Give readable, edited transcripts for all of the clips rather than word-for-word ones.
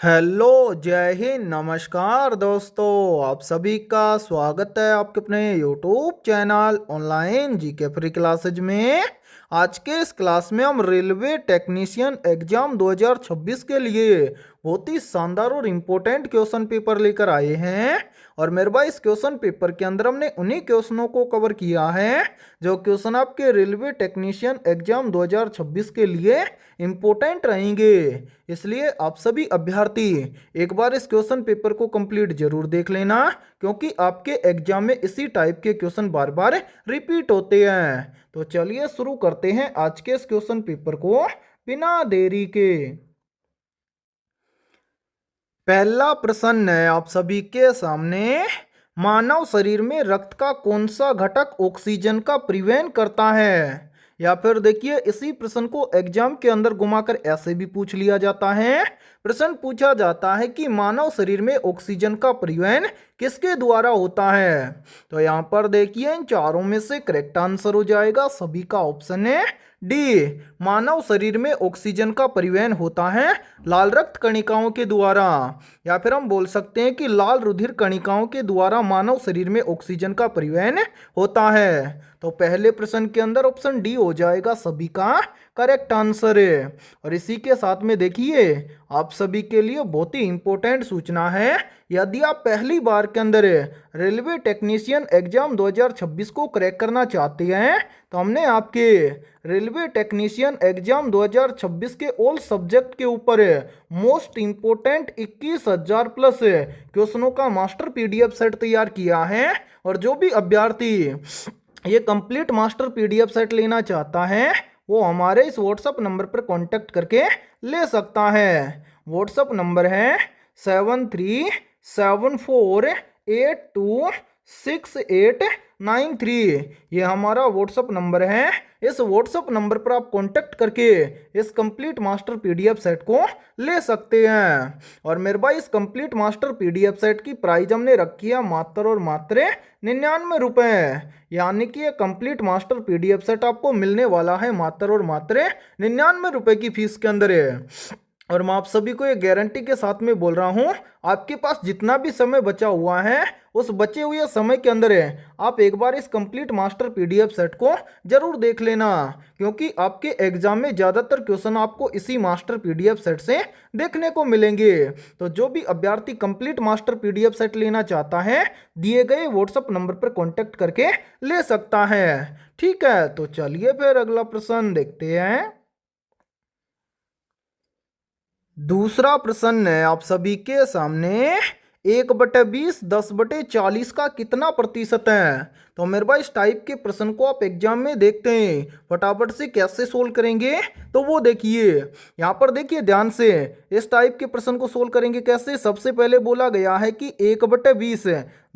Hello, जय हिंद, नमस्कार दोस्तों। आप सभी का स्वागत है आपके अपने YouTube channel online GK free classes में। आज के इस क्लास में हम रेलवे टेक्नीशियन एग्जाम 2026 के लिए बहुत ही शानदार और इम्पोर्टेंट क्वेश्चन पेपर लेकर आए हैं। और मेरे भाई इस क्वेश्चन पेपर के अंदर हमने उन्हीं क्वेश्चनों को कवर किया है जो क्वेश्चन आपके रेलवे टेक्नीशियन एग्जाम 2026 के लिए इम्पोर्टेंट रहेंगे। इसलिए आप सभी अभ्यर्थी एक बार इस क्वेश्चन पेपर को कंप्लीट जरूर देख लेना, क्योंकि आपके एग्जाम में इसी टाइप के क्वेश्चन बार बार रिपीट होते हैं। तो चलिए शुरू करते हैं आज के इस क्वेश्चन पेपर को बिना देरी के। पहला प्रश्न है आप सभी के सामने। मानव शरीर में रक्त का कौन सा घटक ऑक्सीजन का परिवहन करता है? या फिर देखिए, इसी प्रश्न को एग्जाम के अंदर घुमाकर ऐसे भी पूछ लिया जाता है। प्रश्न पूछा जाता है कि मानव शरीर में ऑक्सीजन का परिवहन किसके द्वारा होता है? तो यहाँ पर देखिए, इन चारों में से करेक्ट आंसर हो जाएगा सभी का ऑप्शन है डी। मानव शरीर में ऑक्सीजन का परिवहन होता है लाल रक्त कणिकाओं के द्वारा, या फिर हम बोल सकते हैं कि लाल रुधिर कणिकाओं के द्वारा मानव शरीर में ऑक्सीजन का परिवहन होता है। तो पहले प्रश्न के अंदर ऑप्शन डी हो जाएगा सभी का करेक्ट आंसर है। और इसी के साथ में देखिए, आप सभी के लिए बहुत ही इंपॉर्टेंट सूचना है। यदि आप पहली बार के अंदर रेलवे टेक्नीशियन एग्जाम 2026 को क्रैक करना चाहते हैं, तो हमने आपके रेलवे टेक्नीशियन एग्जाम 2026 के ऑल सब्जेक्ट के ऊपर मोस्ट इंपोर्टेंट 21,000 प्लस क्वेश्चनों का मास्टर पीडीएफ सेट तैयार किया है। और जो भी अभ्यर्थी ये कंप्लीट मास्टर पीडीएफ सेट लेना चाहता है, वो हमारे इस व्हाट्सअप नंबर पर कांटेक्ट करके ले सकता है। व्हाट्सअप नंबर है 7374826893। ये हमारा व्हाट्सअप नंबर है। इस व्हाट्सअप नंबर पर आप कांटेक्ट करके इस कंप्लीट मास्टर पीडीएफ सेट को ले सकते हैं। और मेरे भाई, इस कंप्लीट मास्टर पीडीएफ सेट की प्राइस हमने रखी है मात्र और मात्र 99 रुपए। यानी कि ये कंप्लीट मास्टर पीडीएफ सेट आपको मिलने वाला है मात्र और मात्र 99 रुपए की फीस के अंदर है। और मैं आप सभी को ये गारंटी के साथ में बोल रहा हूँ, आपके पास जितना भी समय बचा हुआ है, उस बचे हुए समय के अंदर आप एक बार इस कंप्लीट मास्टर पीडीएफ सेट को जरूर देख लेना, क्योंकि आपके एग्जाम में ज़्यादातर क्वेश्चन आपको इसी मास्टर पीडीएफ सेट से देखने को मिलेंगे। तो जो भी अभ्यर्थी कंप्लीट मास्टर पीडीएफ सेट लेना चाहता है, दिए गए व्हाट्सएप नंबर पर कॉन्टेक्ट करके ले सकता है। ठीक है, तो चलिए फिर अगला प्रश्न देखते हैं। दूसरा प्रश्न है आप सभी के सामने। 1/20 10/40 का कितना प्रतिशत है? तो मेरे भाई, इस टाइप के प्रश्न को आप एग्जाम में देखते हैं, फटाफट से कैसे सोल्व करेंगे तो वो देखिए। यहाँ पर देखिए ध्यान से, इस टाइप के प्रश्न को सोल्व करेंगे कैसे। सबसे पहले बोला गया है कि 1/20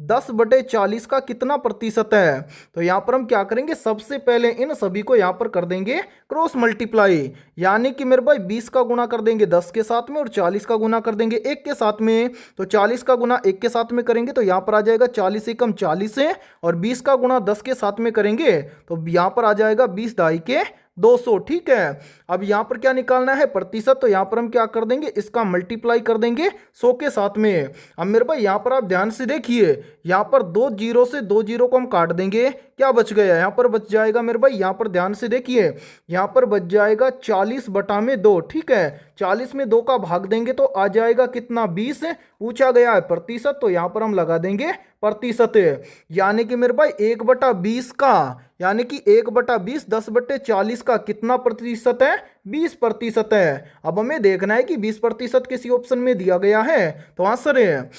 10/40 का कितना प्रतिशत है। तो यहाँ पर हम क्या करेंगे, सबसे पहले इन सभी को यहाँ पर कर देंगे क्रॉस मल्टीप्लाई। यानी कि मेरे भाई 20 का गुना कर देंगे 10 के साथ में और 40 का गुना कर देंगे 1 के साथ में। तो 40 का गुना 1 के साथ में करेंगे तो यहाँ पर आ जाएगा 40 एकम 40 है, और 20 का गुना 10 के साथ में करेंगे तो यहाँ पर आ जाएगा 20 दाई के 200। ठीक है, अब यहाँ पर क्या निकालना है, प्रतिशत। तो यहाँ पर हम क्या कर देंगे, इसका मल्टीप्लाई कर देंगे 100 के साथ में। अब मेरे भाई यहाँ पर आप ध्यान से देखिए, यहाँ पर 2 जीरो से 2 जीरो को हम काट देंगे, क्या बच गया, यहाँ पर बच जाएगा मेरे भाई, यहाँ पर ध्यान से देखिए, यहाँ पर बच जाएगा 40/2। ठीक है, 40 में 2 का भाग देंगे तो आ जाएगा कितना, 20। पूछा गया है प्रतिशत, तो यहाँ पर हम लगा देंगे प्रतिशत। यानी कि मेरे भाई 1/20 का, यानी कि 1/20 10/40 का कितना प्रतिशत है, 20% है। अब हमें देखना है कि 20% किसी ऑप्शन में दिया गया है, तो आंसर है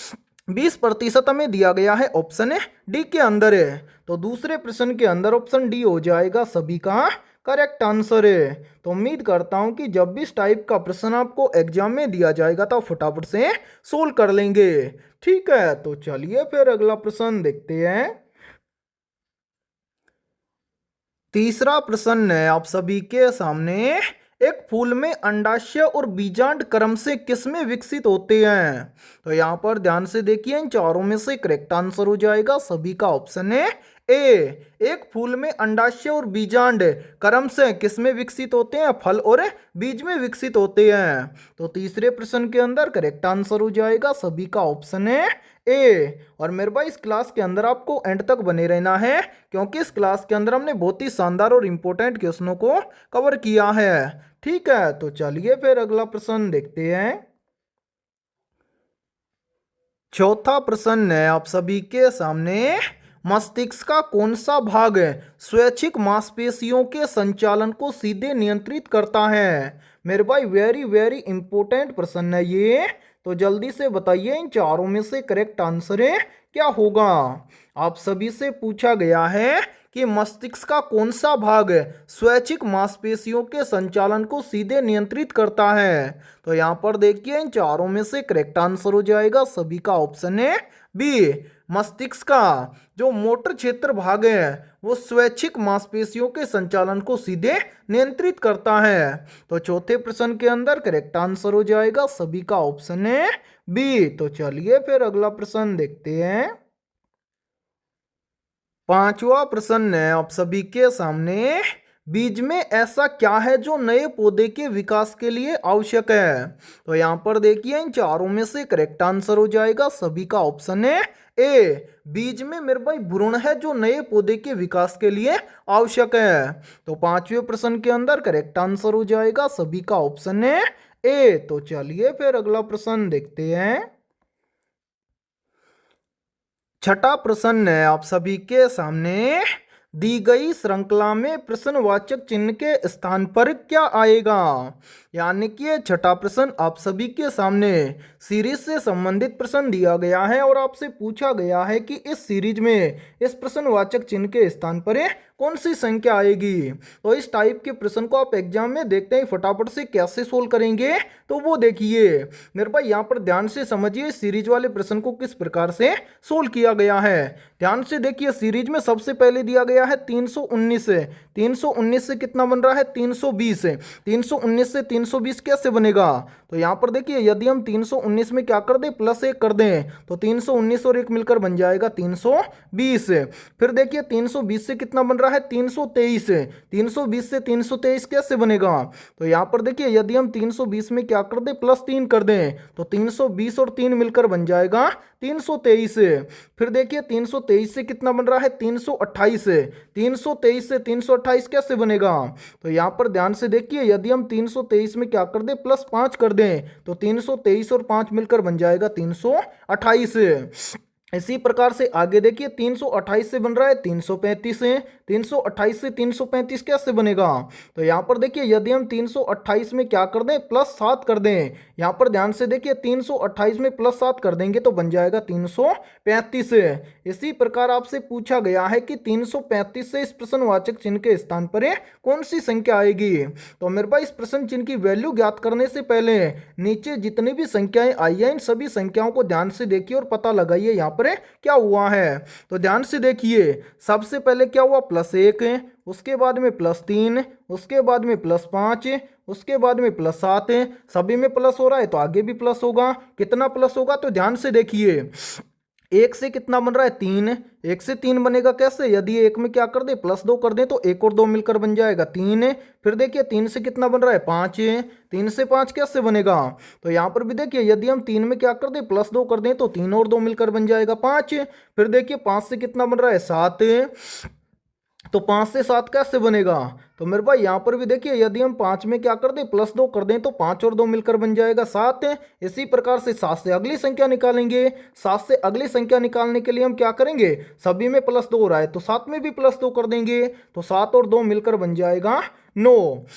20% हमें दिया गया है ऑप्शन डी के अंदर है। तो दूसरे प्रश्न के अंदर ऑप्शन डी हो जाएगा सभी का करेक्ट आंसर है। तो उम्मीद करता हूं कि जब भी इस टाइप का प्रश्न आपको एग्जाम में दिया जाएगा तो फटाफट से सोल्व कर लेंगे। ठीक है, तो चलिए फिर अगला प्रश्न देखते हैं। तीसरा प्रश्न है आप सभी के सामने। एक फूल में अंडाशय और बीजांड क्रम से किसमें विकसित होते हैं? तो यहाँ पर ध्यान से देखिए, इन चारों में से करेक्ट आंसर हो जाएगा सभी का ऑप्शन है एक फूल में अंडाशय और बीजांड क्रमशः किसमें विकसित होते हैं? फल और बीज में विकसित होते हैं। तो तीसरे प्रश्न के अंदर करेक्ट आंसर हो जाएगा सभी का ऑप्शन है ए। और मेरे भाई इस क्लास के अंदर आपको एंड तक बने रहना है, क्योंकि इस क्लास के अंदर हमने बहुत ही शानदार और इंपॉर्टेंट क्वेश्चनों को कवर किया है। ठीक है, तो चलिए फिर अगला प्रश्न देखते हैं। चौथा प्रश्न है आप सभी के सामने, मस्तिष्क का कौन सा भाग स्वैच्छिक मांसपेशियों के संचालन को सीधे नियंत्रित करता है? मेरे भाई वेरी वेरी इंपॉर्टेंट प्रश्न है ये, तो जल्दी से बताइए इन चारों में से करेक्ट आंसर क्या होगा। आप सभी से पूछा गया है कि मस्तिष्क का कौन सा भाग स्वैच्छिक मांसपेशियों के संचालन को सीधे नियंत्रित करता है। तो यहाँ पर देखिए इन चारों में से करेक्ट आंसर हो जाएगा सभी का ऑप्शन है बी। मस्तिष्क का जो मोटर क्षेत्र भाग है वो स्वैच्छिक मांसपेशियों के संचालन को सीधे नियंत्रित करता है। तो चौथे प्रश्न के अंदर करेक्ट आंसर हो जाएगा सभी का ऑप्शन है बी। तो चलिए फिर अगला प्रश्न देखते हैं। पांचवा प्रश्न है आप सभी के सामने, बीज में ऐसा क्या है जो नए पौधे के विकास के लिए आवश्यक है? तो यहाँ पर देखिए इन चारों में से करेक्ट आंसर हो जाएगा सभी का ऑप्शन है ए। बीज में मेरे भाई भ्रूण है जो नए पौधे के विकास के लिए आवश्यक है। तो पांचवें प्रश्न के अंदर करेक्ट आंसर हो जाएगा सभी का ऑप्शन है ए। तो चलिए फिर अगला प्रश्न देखते हैं। छठा प्रश्न है आप सभी के सामने, दी गई श्रृंखला में प्रश्नवाचक चिन्ह के स्थान पर क्या आएगा? यानी कि ये छठा प्रश्न आप सभी के सामने सीरीज से संबंधित प्रश्न दिया गया है और आपसे पूछा गया है कि इस सीरीज में इस प्रश्नवाचक चिन्ह के स्थान पर कौन सी संख्या आएगी। तो इस टाइप के प्रश्न को आप एग्जाम में देखते ही फटाफट से कैसे सोल्व करेंगे, तो वो देखिए मेरे भाई यहाँ पर ध्यान से समझिए सीरीज वाले प्रश्न को किस प्रकार से सोल्व किया गया है। ध्यान से देखिए सीरीज में सबसे पहले दिया गया है 319 है। 319 से कितना बन रहा है? 320 है। 319 से 320 कैसे बनेगा? तो यहाँ पर देखिए यदि हम 319 में क्या कर दें, प्लस 1 कर दें, तो 319 और 1 मिलकर बन जाएगा 320। फिर देखिए 320 से कितना बन रहा है? 323 है। 320 से 323 कैसे बनेगा? तो यहाँ पर देखिए यदि हम 320 में क्या कर दें, प्लस 3 कर दें, तो 320 और 3 मिलकर बन जाएगा 323। फिर देखिए 323 से कितना बन रहा है? 328 है। 323 से 328 कैसे बनेगा? तो यहाँ पर ध्यान से देखिए यदि हम 323 में क्या कर दें, प्लस 5 कर दें, तो 323 और 5 मिलकर बन जाएगा 328। इसी प्रकार से आगे देखिए 328 से बन रहा है 335 है। 328 से 335 कैसे बनेगा? तो यहाँ पर देखिए यदि हम 328 में क्या कर दें, प्लस 7 कर दें, यहाँ पर ध्यान से देखिए 328 में प्लस 7 कर देंगे तो बन जाएगा 335। इसी प्रकार आपसे पूछा गया है कि 335 से इस प्रश्नवाचक चिन्ह के स्थान पर कौन सी संख्या आएगी। तो मेरे पास इस प्रश्न चिन्ह की वैल्यू ज्ञात करने से पहले नीचे जितनी भी संख्याएं आई हैं इन सभी संख्याओं को ध्यान से देखिए और पता लगाइए यहाँ पर क्या हुआ है। तो ध्यान से देखिए सबसे पहले क्या हुआ, +1, उसके बाद में +3, उसके बाद में +5, उसके बाद में +7। सभी में प्लस हो रहा है तो आगे भी प्लस होगा। कितना प्लस होगा? तो ध्यान से देखिए 1 से कितना बन रहा है? 3। 1 से 3 बनेगा कैसे? यदि 1 में क्या कर दे, +2 कर दे, तो 1 और 2 मिलकर बन जाएगा 3। फिर देखिए 3 से कितना बन रहा है? 5। 3 से 5 कैसे बनेगा? तो यहाँ पर भी देखिए यदि हम 3 में क्या कर दे, +2 कर दें, तो 3 और 2 मिलकर बन जाएगा 5। फिर देखिए 5 से कितना बन रहा है? 7। तो 5 से 7 कैसे बनेगा? तो मेरे भाई यहाँ पर भी देखिए यदि हम 5 में क्या कर दें, +2 कर दें, तो 5 और 2 मिलकर बन जाएगा 7। इसी प्रकार से 7 से अगली संख्या निकालेंगे। 7 से अगली संख्या निकालने के लिए हम क्या करेंगे, सभी में +2 हो रहा है तो 7 में भी +2 कर देंगे, तो 7 और 2 मिलकर बन जाएगा 9।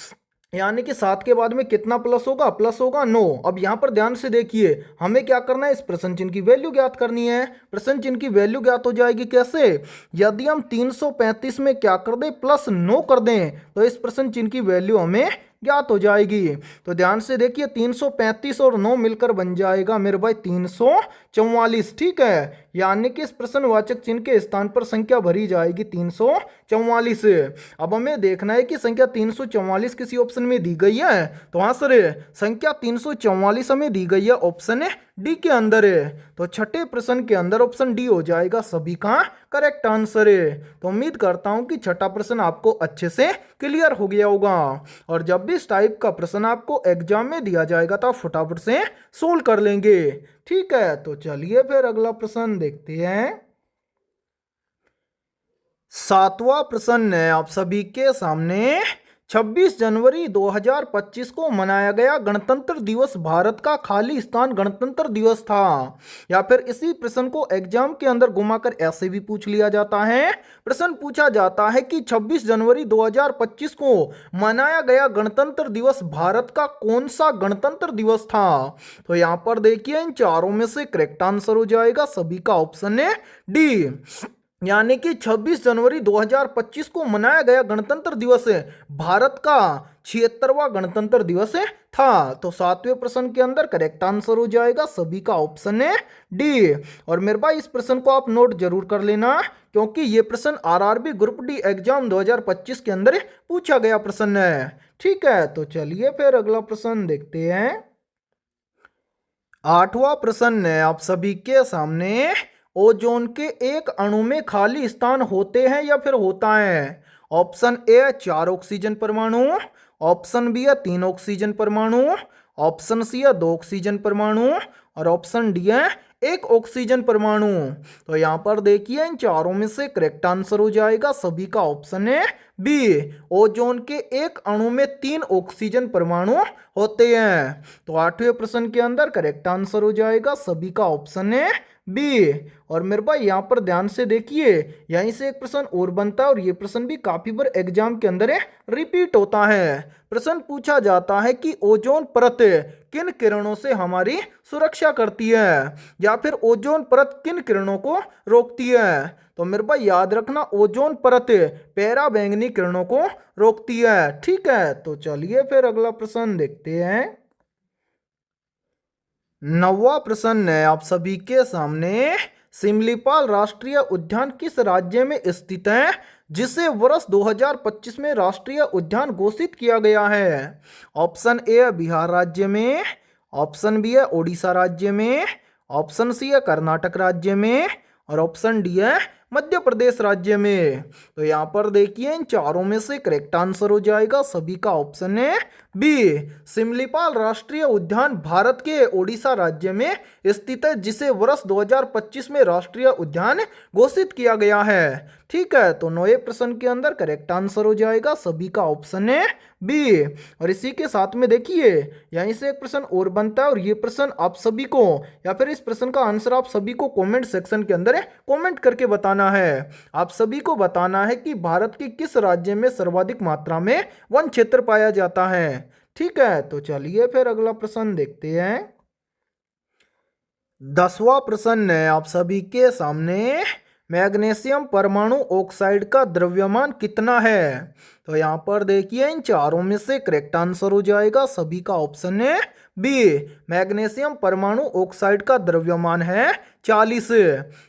यानी कि 7 के बाद में कितना प्लस होगा? प्लस होगा 9। अब यहाँ पर ध्यान से देखिए हमें क्या करना है, इस प्रश्न चिन्ह की वैल्यू ज्ञात करनी है। प्रश्न चिन्ह की वैल्यू ज्ञात हो जाएगी कैसे? यदि हम 335 में क्या कर दें, +9 कर दें, तो इस प्रश्न चिन्ह की वैल्यू हमें ज्ञात हो जाएगी। तो ध्यान से देखिए 335 और 9 मिलकर बन जाएगा मेरे भाई 344। ठीक है, यानी कि इस प्रश्नवाचक चिन्ह के स्थान पर संख्या भरी जाएगी 344। 344। अब हमें देखना है कि संख्या 344 किसी ऑप्शन में दी गई है, तो हाँ सर संख्या 344 हमें दी गई है ऑप्शन डी के अंदर है, तो छठे प्रश्न के अंदर ऑप्शन डी हो जाएगा सभी का करेक्ट आंसर है। तो उम्मीद करता हूं कि छठा प्रश्न आपको अच्छे से क्लियर हो गया होगा, और जब भी इस टाइप का प्रश्न आपको एग्जाम में दिया जाएगा तो आप फटाफट से सोल्व कर लेंगे। ठीक है, तो चलिए फिर अगला प्रश्न देखते हैं। सातवां प्रश्न है आप सभी के सामने। 26 जनवरी 2025 को मनाया गया गणतंत्र दिवस भारत का खाली स्थान गणतंत्र दिवस था, या फिर इसी प्रश्न को एग्जाम के अंदर घुमाकर ऐसे भी पूछ लिया जाता है। प्रश्न पूछा जाता है कि 26 जनवरी 2025 को मनाया गया गणतंत्र दिवस भारत का कौन सा गणतंत्र दिवस था। तो यहां पर देखिए इन चारों में से करेक्ट आंसर हो जाएगा सभी का ऑप्शन है डी, यानी कि 26 जनवरी 2025 को मनाया गया गणतंत्र दिवस भारत का 76वां गणतंत्र दिवस था। तो सातवें प्रश्न के अंदर करेक्ट आंसर हो जाएगा सभी का ऑप्शन है डी। और मेरे भाई इस प्रश्न को आप नोट जरूर कर लेना, क्योंकि ये प्रश्न आरआरबी ग्रुप डी एग्जाम 2025 के अंदर पूछा गया प्रश्न है। ठीक है, तो चलिए फिर अगला प्रश्न देखते हैं। आठवां प्रश्न है आप सभी के सामने। ओजोन के एक अणु में खाली स्थान होते हैं या फिर होता है। ऑप्शन ए 4 ऑक्सीजन परमाणु, ऑप्शन बी है 3 ऑक्सीजन परमाणु, ऑप्शन सी है 2 ऑक्सीजन परमाणु, और ऑप्शन डी है 1 ऑक्सीजन परमाणु। तो यहां पर देखिए इन चारों में से करेक्ट आंसर हो जाएगा सभी का ऑप्शन है बी। ओजोन के एक अणु में 3 ऑक्सीजन परमाणु होते हैं। तो आठवें प्रश्न के अंदर करेक्ट आंसर हो जाएगा सभी का ऑप्शन है बी। और मेरे भाई यहाँ पर ध्यान से देखिए, यहीं से एक प्रश्न और बनता है, और ये प्रश्न भी काफी बार एग्जाम के अंदर रिपीट होता है। प्रश्न पूछा जाता है कि ओजोन परत किन किरणों से हमारी सुरक्षा करती है, या फिर ओजोन परत किन किरणों को रोकती है। तो मेरे भाई याद रखना, ओजोन परत पराबैंगनी बैंगनी किरणों को रोकती है। ठीक है, तो चलिए फिर अगला प्रश्न देखते हैं। नौवां प्रश्न है आप सभी के सामने। सिमलीपाल राष्ट्रीय उद्यान किस राज्य में स्थित है, जिसे वर्ष 2025 में राष्ट्रीय उद्यान घोषित किया गया है। ऑप्शन ए है बिहार राज्य में, ऑप्शन बी है ओडिशा राज्य में, ऑप्शन सी है कर्नाटक राज्य में, और ऑप्शन डी है मध्य प्रदेश राज्य में। तो यहाँ पर देखिए इन चारों में से करेक्ट आंसर हो जाएगा सभी का ऑप्शन है बी। सिमलीपाल राष्ट्रीय उद्यान भारत के ओडिशा राज्य में स्थित है, जिसे वर्ष 2025 में राष्ट्रीय उद्यान घोषित किया गया है। ठीक है, तो नौवे प्रश्न के अंदर करेक्ट आंसर हो जाएगा सभी का ऑप्शन है बी। और इसी के साथ में देखिए यहीं से एक प्रश्न और बनता है, और ये प्रश्न आप सभी को, या फिर इस प्रश्न का आंसर आप सभी को कमेंट सेक्शन के अंदर कमेंट करके बताना है। आप सभी को बताना है कि भारत के किस राज्य में सर्वाधिक मात्रा में वन क्षेत्र पाया जाता है। ठीक है, तो चलिए फिर अगला प्रश्न देखते हैं। 10वां प्रश्न है आप सभी के सामने। मैग्नीशियम परमाणु ऑक्साइड का द्रव्यमान कितना है। तो यहां पर देखिए इन चारों में से करेक्ट आंसर हो जाएगा सभी का ऑप्शन है बी। मैग्नीशियम परमाणु ऑक्साइड का द्रव्यमान है 40,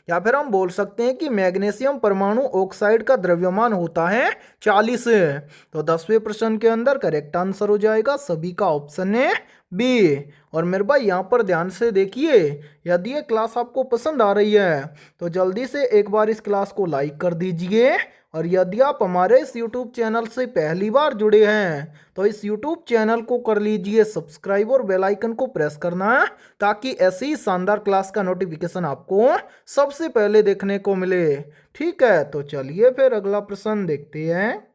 या फिर हम बोल सकते हैं कि मैग्नीशियम परमाणु ऑक्साइड का द्रव्यमान होता है 40। तो 10वें प्रश्न के अंदर करेक्ट आंसर हो जाएगा सभी का ऑप्शन है बी। और मेरे भाई यहाँ पर ध्यान से देखिए, यदि ये क्लास आपको पसंद आ रही है तो जल्दी से एक बार इस क्लास को लाइक कर दीजिए, और यदि आप हमारे इस YouTube चैनल से पहली बार जुड़े हैं तो इस YouTube चैनल को कर लीजिए सब्सक्राइब, और बेल आइकन को प्रेस करना, ताकि ऐसी ही शानदार क्लास का नोटिफिकेशन आपको सबसे पहले देखने को मिले। ठीक है, तो चलिए फिर अगला प्रश्न देखते हैं।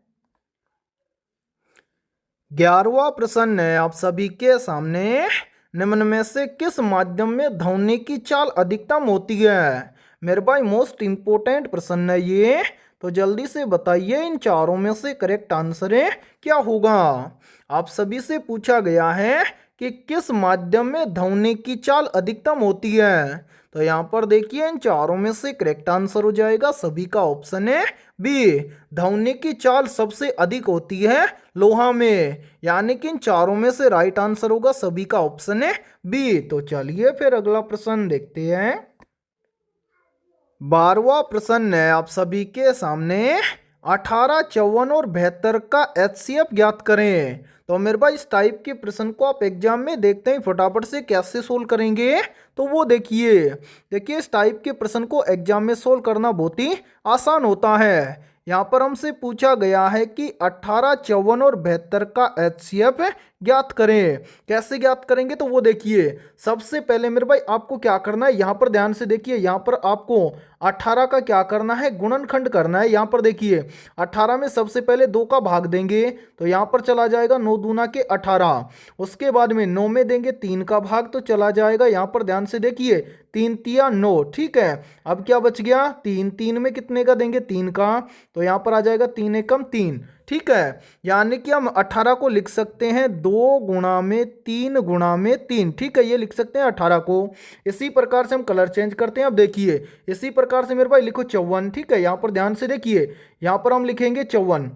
11वां प्रश्न है आप सभी के सामने। निम्न में से किस माध्यम में ध्वनि की चाल अधिकतम होती है। मेरे भाई मोस्ट इंपोर्टेंट प्रश्न है ये, तो जल्दी से बताइए इन चारों में से करेक्ट आंसर है क्या होगा। आप सभी से पूछा गया है कि किस माध्यम में ध्वनि की चाल अधिकतम होती है। तो यहाँ पर देखिए इन चारों में से करेक्ट आंसर हो जाएगा सभी का ऑप्शन है बी। ध्वनि की चाल सबसे अधिक होती है लोहा में, यानी कि इन चारों में से राइट आंसर होगा सभी का ऑप्शन है बी। तो चलिए फिर अगला प्रश्न देखते हैं। 12वां प्रश्न है आप सभी के सामने। 18, 54 और 72 का HCF ज्ञात करें। तो मेरे भाई इस टाइप के प्रश्न को आप एग्जाम में देखते हैं फटाफट से कैसे सोल्व करेंगे, तो वो देखिए इस टाइप के प्रश्न को एग्जाम में सोल्व करना बहुत ही आसान होता है। यहाँ पर हमसे पूछा गया है कि 18, 54 और 72 का HCF ज्ञात करें। कैसे ज्ञात करेंगे, तो वो देखिए सबसे पहले मेरे भाई आपको क्या करना है, यहाँ पर ध्यान से देखिए, यहाँ पर आपको 18 का क्या करना है, गुणनखंड करना है। यहाँ पर देखिए 18 में सबसे पहले 2 का भाग देंगे तो यहाँ पर चला जाएगा 9 दूना के 18। उसके बाद में 9 में देंगे 3 का भाग तो चला जाएगा, यहाँ पर ध्यान से देखिए 3 तिया 9, ठीक है। अब क्या बच गया, 3, 3 में कितने का देंगे, 3 का, तो यहाँ पर आ जाएगा 3 एकम 3, ठीक है। यानी कि हम 18 को लिख सकते हैं 2 गुणा में 3 गुणा में 3, ठीक है, ये लिख सकते हैं 18 को। इसी प्रकार से हम कलर चेंज करते हैं। अब देखिए इसी प्रकार से मेरे भाई लिखो 54, ठीक है। यहाँ पर ध्यान से देखिए, यहाँ पर हम लिखेंगे 54,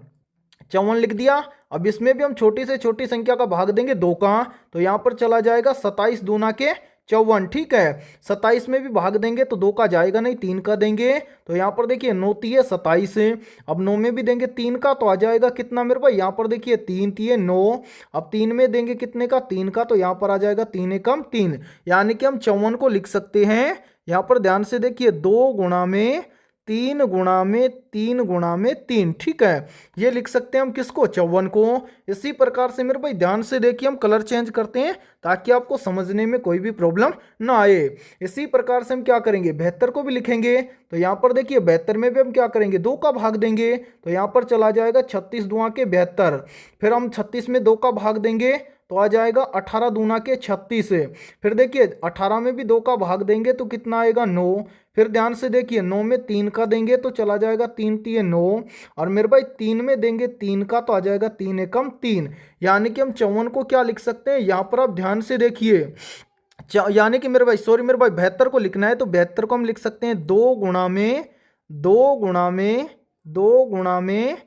54 लिख दिया। अब इसमें भी हम छोटी से छोटी संख्या का भाग देंगे 2 का, तो यहाँ पर चला जाएगा 27 दूना के 54, ठीक है। 27 में भी भाग देंगे तो 2 का जाएगा नहीं, 3 का देंगे, तो यहाँ पर देखिए 9 तिये 27। अब 9 में भी देंगे 3 का तो आ जाएगा कितना मेरे भाई, यहाँ पर देखिए 3 तिये 9। अब 3 में देंगे कितने का, 3 का, तो यहाँ पर आ जाएगा 3 एकम 3। यानी कि हम 54 को लिख सकते हैं, यहाँ पर ध्यान से देखिए 2 गुणा में 3 गुणा में 3 गुणा में 3, ठीक है। ये लिख सकते हैं हम किसको, 54 को। इसी प्रकार से मेरे भाई ध्यान से देखिए हम कलर चेंज करते हैं ताकि आपको समझने में कोई भी प्रॉब्लम ना आए। इसी प्रकार से हम क्या करेंगे, 72 को भी लिखेंगे, तो यहाँ पर देखिए 72 में भी हम क्या करेंगे, 2 का भाग देंगे, तो यहाँ पर चला जाएगा 36 दुआ के 72। फिर हम 36 में 2 का भाग देंगे तो आ जाएगा 18 दूना के 36। फिर देखिए 18 में भी 2 का भाग देंगे तो कितना आएगा, 9। फिर ध्यान से देखिए 9 में 3 का देंगे तो चला जाएगा 3 तिये 9, और मेरे भाई 3 में देंगे 3 का तो आ जाएगा 3 एकम 3। यानी कि हम 54 को क्या लिख सकते हैं, यहाँ पर आप ध्यान से देखिए, यानी कि मेरे भाई 72 को लिखना है तो 72 को हम लिख सकते हैं 2 गुणा में 2 गुणा में 2 गुणा में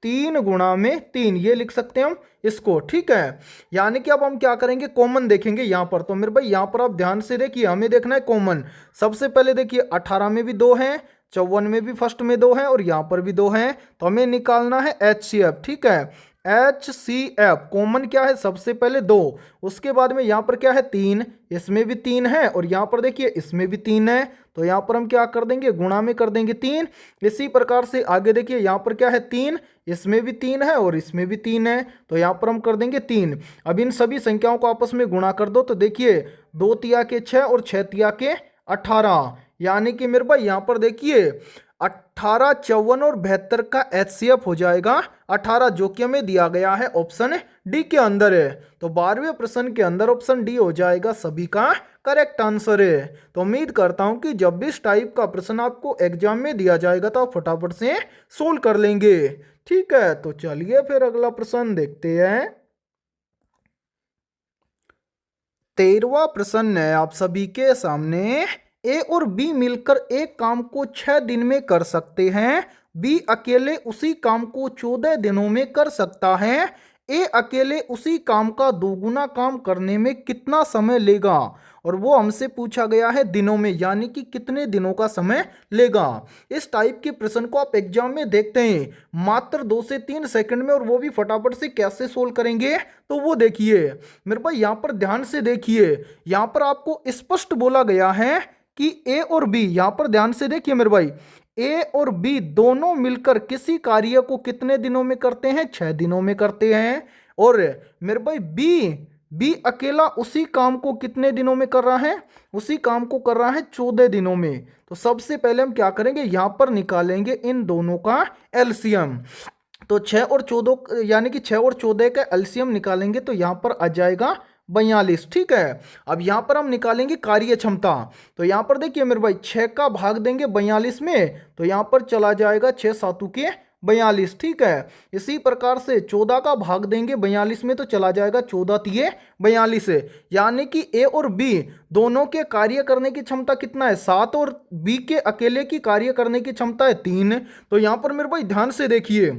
3 गुणा में 3, ये लिख सकते हैं हम इसको, ठीक है। यानी कि अब हम क्या करेंगे, कॉमन देखेंगे यहाँ पर। तो मेरे भाई यहाँ पर आप ध्यान से देखिए, हमें देखना है कॉमन। सबसे पहले देखिए 18 में भी 2 हैं, 54 में भी फर्स्ट में 2 हैं और यहाँ पर भी 2 हैं, तो हमें निकालना है HCF, ठीक है। HCF कॉमन क्या है, सबसे पहले 2, उसके बाद में यहाँ पर क्या है 3, इसमें भी 3 है और यहाँ पर देखिए इसमें भी 3 है, तो यहाँ पर हम क्या कर देंगे, गुणा में कर देंगे 3। इसी प्रकार से आगे देखिए यहाँ पर क्या है 3, इसमें भी 3 है और इसमें भी 3 है, तो यहाँ पर हम कर देंगे 3। अब इन सभी संख्याओं को आपस में गुणा कर दो तो देखिए 2 तिया के 6 और 6 तिया के 18। यानी कि मेरे भाई यहाँ पर देखिए 18, 54 और 72 का HCF हो जाएगा 18, जो कि हमें दिया गया है ऑप्शन डी के अंदर है। तो 12वें प्रश्न के अंदर ऑप्शन डी हो जाएगा सभी का करेक्ट आंसर है। तो उम्मीद करता हूं कि जब भी इस टाइप का प्रश्न आपको एग्जाम में दिया जाएगा तो आप फटाफट से सोल्व कर लेंगे, ठीक है। तो चलिए फिर अगला प्रश्न देखते हैं। 13वां प्रश्न है आप सभी के सामने। ए और बी मिलकर एक काम को 6 दिन में कर सकते हैं, बी अकेले उसी काम को 14 दिनों में कर सकता है। ए अकेले उसी काम का दोगुना काम करने में कितना समय लेगा, और वो हमसे पूछा गया है दिनों में, यानी कि कितने दिनों का समय लेगा। इस टाइप के प्रश्न को आप एग्जाम में देखते हैं मात्र 2 से 3 सेकंड में, और वो भी फटाफट से कैसे सोल्व करेंगे तो वो देखिए मेरे भाई यहाँ पर ध्यान से देखिए, यहाँ पर आपको स्पष्ट बोला गया है कि ए और बी, यहां पर ध्यान से देखिए मेरे भाई, ए और बी दोनों मिलकर किसी कार्य को कितने दिनों में करते हैं, 6 दिनों में करते हैं। और मेरे भाई बी अकेला उसी काम को कितने दिनों में कर रहा है, उसी काम को कर रहा है 14 दिनों में। तो सबसे पहले हम क्या करेंगे, यहां पर निकालेंगे इन दोनों का एलसीएम। तो 6 और 14, यानी कि 6 और 14 का एलसीएम निकालेंगे तो यहां पर आ जाएगा 42, ठीक है। अब यहां पर हम निकालेंगे कार्य क्षमता। तो यहां पर देखिए मेरे भाई 6 का भाग देंगे 42 में तो यहां पर चला जाएगा 6 सातों के 42, ठीक है। इसी प्रकार से 14 का भाग देंगे 42 में तो चला जाएगा 14 तिये 42, यानी कि ए और बी दोनों के कार्य करने की क्षमता कितना है 7, और बी के अकेले की कार्य करने की क्षमता है 3। तो यहां पर मेरे भाई ध्यान से देखिए,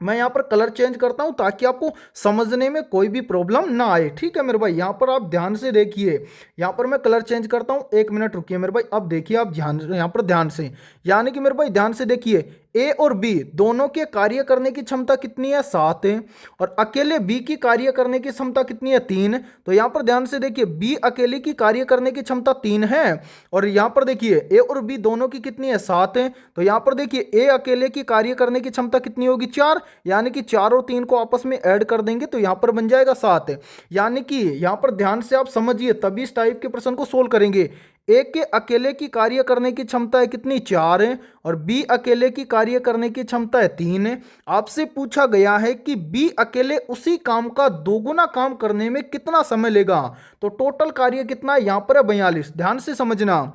मैं यहाँ पर कलर चेंज करता हूँ ताकि आपको समझने में कोई भी प्रॉब्लम ना आए, ठीक है मेरे भाई। यहाँ पर आप ध्यान से देखिए, यहाँ पर मैं कलर चेंज करता हूँ, 1 मिनट रुकिए मेरे भाई। अब देखिए आप ध्यान, यहाँ पर ध्यान से, यानी कि मेरे भाई ध्यान से देखिए ए और बी दोनों के कार्य करने की क्षमता कितनी है 7 है, और अकेले बी की कार्य करने की क्षमता कितनी है 3। तो यहाँ पर ध्यान से देखिए बी अकेले की कार्य करने की क्षमता 3 है, और यहाँ पर देखिए ए और बी दोनों की कितनी है 7 है। तो यहाँ पर देखिए ए अकेले की कार्य करने की क्षमता कितनी होगी 4, यानी कि 4 और 3 को आपस में ऐड कर देंगे तो यहाँ पर बन जाएगा 7। यानी कि यहाँ पर ध्यान से आप समझिए तभी इस टाइप के प्रश्न को सोल्व करेंगे। ए के अकेले की कार्य करने की क्षमता है कितनी 4 है, और बी अकेले की कार्य करने की क्षमता है 3 है। आपसे पूछा गया है कि बी अकेले उसी काम का दोगुना काम करने में कितना समय लेगा। तो टोटल कार्य कितना है यहाँ पर है 42। ध्यान से समझना।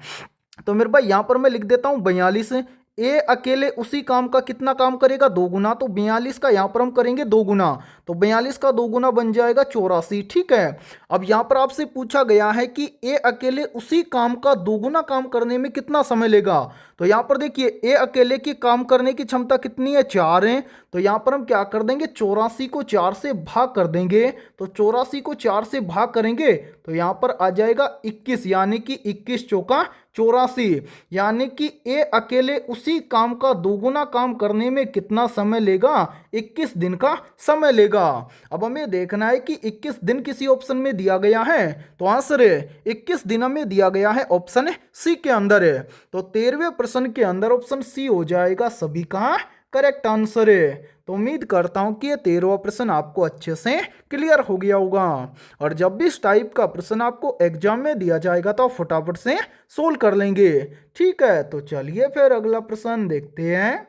तो मेरे भाई यहाँ पर मैं लिख देता हूँ 42। ए अकेले उसी काम का कितना काम करेगा 2 गुना, तो 42 का यहाँ पर हम करेंगे 2 गुना, तो 42 का 2 गुना बन जाएगा 84। ठीक है। अब यहाँ पर आपसे पूछा गया है कि ए अकेले उसी काम का 2 गुना काम करने में कितना समय लेगा। तो यहाँ पर देखिए ए अकेले की काम करने की क्षमता कितनी है 4 है, तो यहाँ पर हम क्या कर देंगे 84 को 4 से भाग कर देंगे। तो 84 को 4 से भाग करेंगे तो यहाँ पर आ जाएगा 21, यानी कि 21 चौका 84, यानी कि ए अकेले उसी काम का 2 गुना काम करने में कितना समय लेगा 21 दिन का समय लेगा। अब हमें देखना है कि 21 दिन किसी ऑप्शन में दिया गया है, तो आंसर है 21 दिन में दिया गया है ऑप्शन सी के अंदर है। तो 13वें प्रश्न के अंदर ऑप्शन सी हो जाएगा सभी का करेक्ट आंसर है। तो उम्मीद करता हूं कि ये 13वां प्रश्न आपको अच्छे से क्लियर हो गया होगा, और जब भी इस टाइप का प्रश्न आपको एग्जाम में दिया जाएगा तो आप फटाफट से सोल्व कर लेंगे। ठीक है, तो चलिए फिर अगला प्रश्न देखते हैं।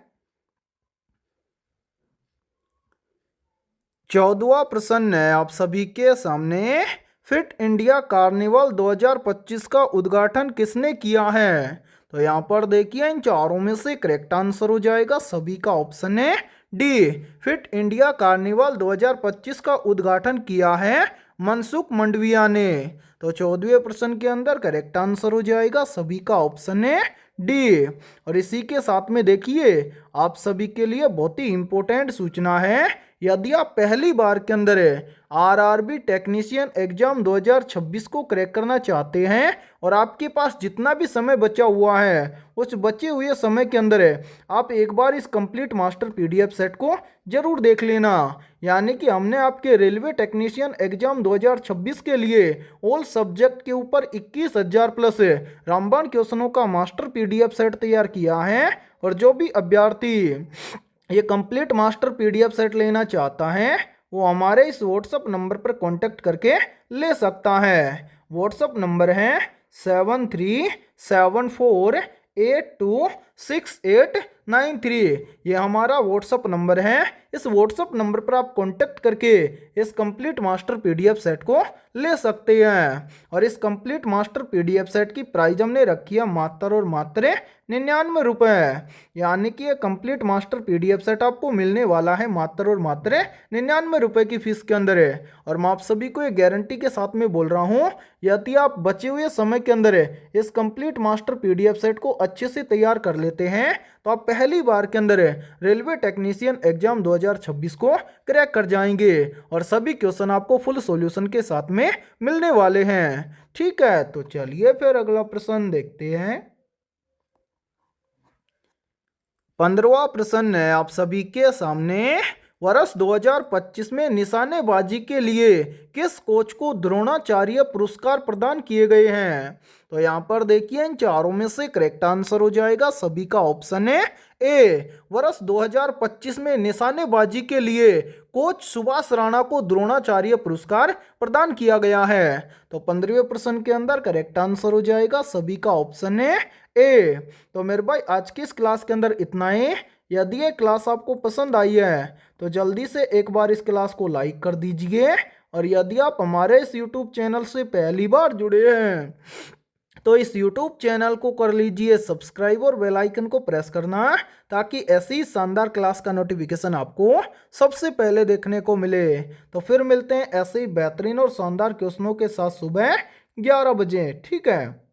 14वां प्रश्न है आप सभी के सामने। फिट इंडिया कार्निवल 2025 का उद्घाटन किसने किया है। तो यहाँ पर देखिए इन चारों में से करेक्ट आंसर हो जाएगा सभी का ऑप्शन है डी। फिट इंडिया कार्निवल 2025 का उद्घाटन किया है मनसुख मंडविया ने। तो 14वें प्रश्न के अंदर करेक्ट आंसर हो जाएगा सभी का ऑप्शन है डी। और इसी के साथ में देखिए आप सभी के लिए बहुत ही इंपॉर्टेंट सूचना है। यदि आप पहली बार के अंदर आरआरबी टेक्नीशियन एग्जाम 2026 को क्रैक करना चाहते हैं और आपके पास जितना भी समय बचा हुआ है उस बचे हुए समय के अंदर आप एक बार इस कंप्लीट मास्टर पीडीएफ सेट को जरूर देख लेना। यानी कि हमने आपके रेलवे टेक्नीशियन एग्जाम 2026 के लिए ऑल सब्जेक्ट के ऊपर 21,000 प्लस रामबाण क्वेश्चनों का मास्टर पीडीएफ सेट तैयार किया है, और जो भी अभ्यर्थी ये कंप्लीट मास्टर पीडीएफ सेट लेना चाहता है वो हमारे इस व्हाट्सअप नंबर पर कांटेक्ट करके ले सकता है। व्हाट्सअप नंबर है 7374826893। ये हमारा व्हाट्सअप नंबर है। इस व्हाट्सअप नंबर पर आप कांटेक्ट करके इस कंप्लीट मास्टर पीडीएफ सेट को ले सकते हैं। और इस कंप्लीट मास्टर पीडीएफ सेट की प्राइस हमने रखी है मात्र और मात्र 99 रुपये। यानी कि ये कंप्लीट मास्टर पीडीएफ सेट आपको मिलने वाला है मात्र और मात्र 99 रुपये की फीस के अंदर है। और मैं आप सभी को ये गारंटी के साथ में बोल रहा हूँ यदि आप बचे हुए समय के अंदर इस कंप्लीट मास्टर पीडीएफ सेट को अच्छे से तैयार कर लेते हैं तो आप पहली बार के अंदर रेलवे टेक्नीशियन एग्जाम 2026 को क्रैक कर जाएंगे, और सभी क्वेश्चन आपको फुल सॉल्यूशन के साथ में मिलने वाले हैं। ठीक है, तो चलिए फिर अगला प्रश्न देखते हैं। 15वां प्रश्न है आप सभी के सामने। वर्ष 2025 में निशानेबाजी के लिए किस कोच को द्रोणाचार्य पुरस्कार प्रदान किए गए हैं। तो यहाँ पर देखिए इन चारों में से करेक्ट आंसर हो जाएगा सभी का ऑप्शन है ए। वर्ष 2025 में निशानेबाजी के लिए कोच सुभाष राणा को द्रोणाचार्य पुरस्कार प्रदान किया गया है। तो 15वें प्रश्न के अंदर करेक्ट आंसर हो जाएगा सभी का ऑप्शन है ए। तो मेरे भाई आज की इस क्लास के अंदर इतना ही। यदि ये क्लास आपको पसंद आई है तो जल्दी से एक बार इस क्लास को लाइक कर दीजिए, और यदि आप हमारे इस यूट्यूब चैनल से पहली बार जुड़े हैं तो इस यूट्यूब चैनल को कर लीजिए सब्सक्राइब और बेल आइकन को प्रेस करना, ताकि ऐसी शानदार क्लास का नोटिफिकेशन आपको सबसे पहले देखने को मिले। तो फिर मिलते हैं ऐसे ही बेहतरीन और शानदार क्वेश्चनों के साथ सुबह 11 बजे। ठीक है।